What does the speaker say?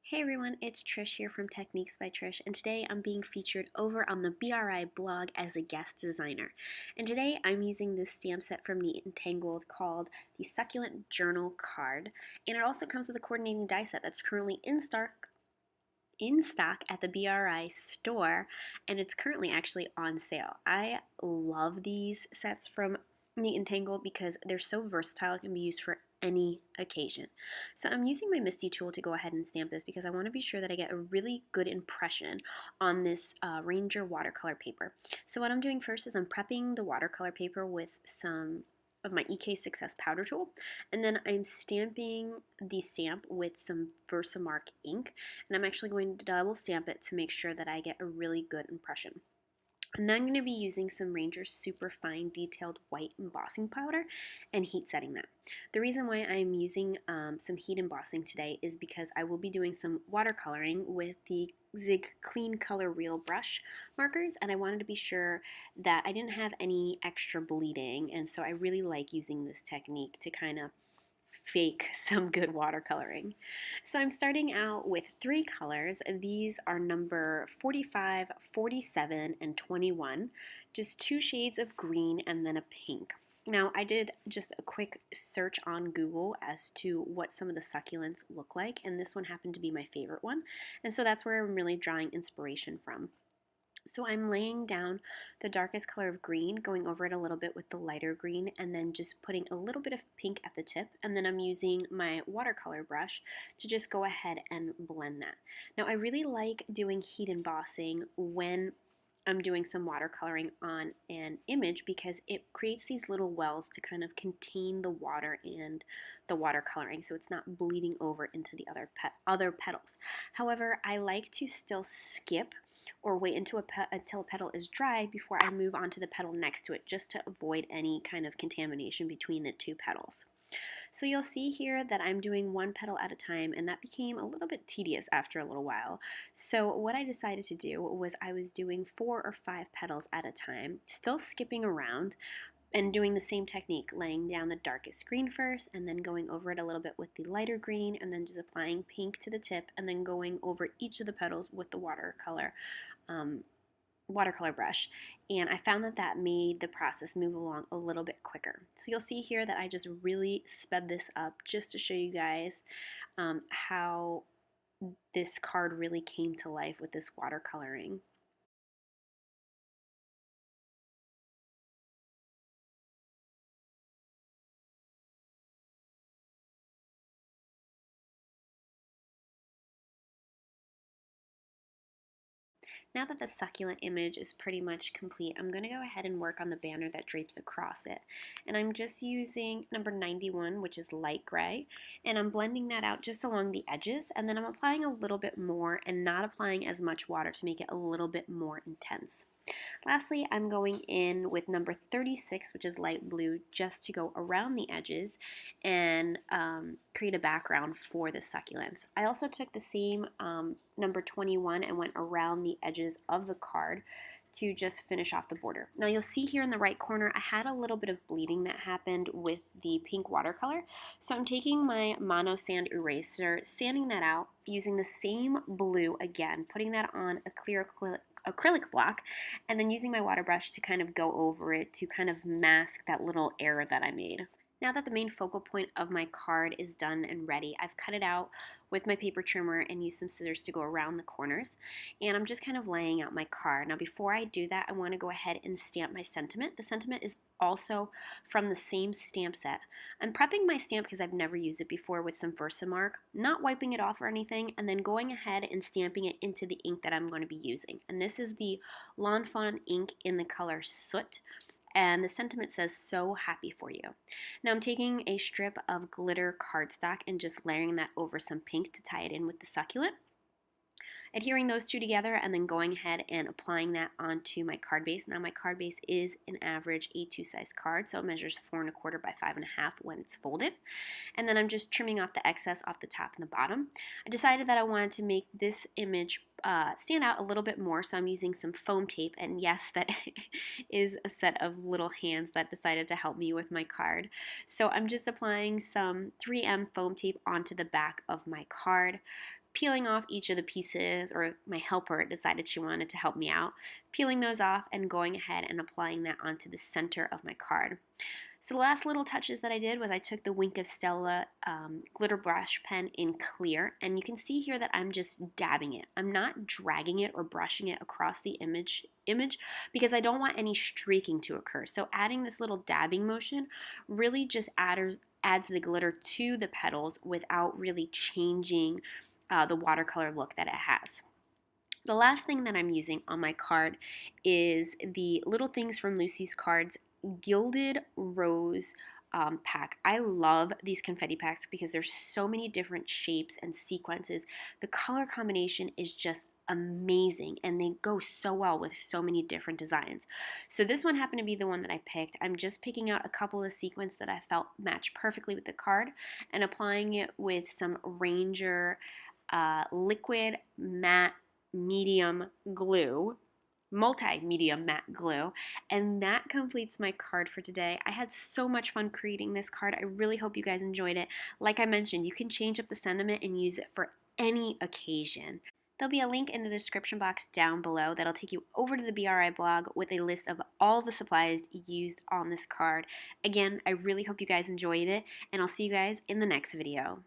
Hey everyone, it's Trish here from Techniques by Trish, and today I'm being featured over on the BRI blog as a guest designer. And today I'm using this stamp set from the Tangled called the Succulent Journal Card, and it also comes with a coordinating die set that's currently in stock at the BRI store, and it's currently actually on sale. I love these sets from Neat and Tangled because they're so versatile. It can be used for any occasion. So I'm using my Misty tool to go ahead and stamp this because I want to be sure that I get a really good impression on this Ranger watercolor paper. So what I'm doing first is I'm prepping the watercolor paper with some of my EK Success powder tool, and then I'm stamping the stamp with some Versamark ink, and I'm actually going to double stamp it to make sure that I get a really good impression. And then I'm going to be using some Ranger Super Fine Detailed White Embossing Powder and heat setting that. The reason why I'm using some heat embossing today is because I will be doing some watercoloring with the Zig Clean Color Real Brush markers, and I wanted to be sure that I didn't have any extra bleeding, and so I really like using this technique to kind of fake some good watercoloring. So I'm starting out with three colors. These are number 45, 47, and 21. Just two shades of green and then a pink. Now, I did just a quick search on Google as to what some of the succulents look like, and this one happened to be my favorite one. And so that's where I'm really drawing inspiration from. So I'm laying down the darkest color of green, going over it a little bit with the lighter green, and then just putting a little bit of pink at the tip, and then I'm using my watercolor brush to just go ahead and blend that. Now I really like doing heat embossing when I'm doing some watercoloring on an image because it creates these little wells to kind of contain the water and the watercoloring so it's not bleeding over into the other petals. However, I like to still skip or wait until a petal is dry before I move on to the petal next to it, just to avoid any kind of contamination between the two petals. So you'll see here that I'm doing one petal at a time, and that became a little bit tedious after a little while. So what I decided to do was I was doing 4 or 5 petals at a time, still skipping around and doing the same technique, laying down the darkest green first and then going over it a little bit with the lighter green, and then just applying pink to the tip and then going over each of the petals with the watercolor brush, and I found that that made the process move along a little bit quicker. So you'll see here that I just really sped this up just to show you guys how this card really came to life with this watercoloring. Now that the succulent image is pretty much complete, I'm going to go ahead and work on the banner that drapes across it. And I'm just using number 91, which is light gray, and I'm blending that out just along the edges, and then I'm applying a little bit more and not applying as much water to make it a little bit more intense. Lastly, I'm going in with number 36, which is light blue, just to go around the edges and create a background for the succulents. I also took the same number 21 and went around the edges of the card to just finish off the border. Now you'll see here in the right corner, I had a little bit of bleeding that happened with the pink watercolor. So I'm taking my mono sand eraser, sanding that out, using the same blue again, putting that on a clear acrylic block, and then using my water brush to kind of go over it to kind of mask that little error that I made. Now that the main focal point of my card is done and ready, I've cut it out with my paper trimmer and used some scissors to go around the corners, and I'm just kind of laying out my card. Now before I do that, I want to go ahead and stamp my sentiment. The sentiment is also from the same stamp set. I'm prepping my stamp because I've never used it before with some Versamark, not wiping it off or anything, and then going ahead and stamping it into the ink that I'm going to be using. And this is the Lawn Fawn ink in the color Soot, and the sentiment says, "So happy for you." Now I'm taking a strip of glitter cardstock and just layering that over some pink to tie it in with the succulent. Adhering those two together and then going ahead and applying that onto my card base. Now my card base is an average A2 size card, so it measures 4 1/4 by 5 1/2 when it's folded. And then I'm just trimming off the excess off the top and the bottom. I decided that I wanted to make this image stand out a little bit more, so I'm using some foam tape, and yes, that is a set of little hands that decided to help me with my card. So I'm just applying some 3M foam tape onto the back of my card, peeling off each of the pieces, or my helper decided she wanted to help me out, peeling those off and going ahead and applying that onto the center of my card. So the last little touches that I did was I took the Wink of Stella glitter brush pen in clear, and you can see here that I'm just dabbing it. I'm not dragging it or brushing it across the image because I don't want any streaking to occur. So adding this little dabbing motion really just adds the glitter to the petals without really changing the watercolor look that it has. The last thing that I'm using on my card is the Little Things from Lucy's Cards Gilded Rose pack. I love these confetti packs because there's so many different shapes and sequences. The color combination is just amazing, and they go so well with so many different designs. So this one happened to be the one that I picked. I'm just picking out a couple of sequins that I felt matched perfectly with the card and applying it with some Ranger liquid matte medium glue, multi-medium matte glue, and that completes my card for today. I had so much fun creating this card. I really hope you guys enjoyed it. Like I mentioned, you can change up the sentiment and use it for any occasion. There'll be a link in the description box down below that'll take you over to the BRI blog with a list of all the supplies used on this card. Again, I really hope you guys enjoyed it, and I'll see you guys in the next video.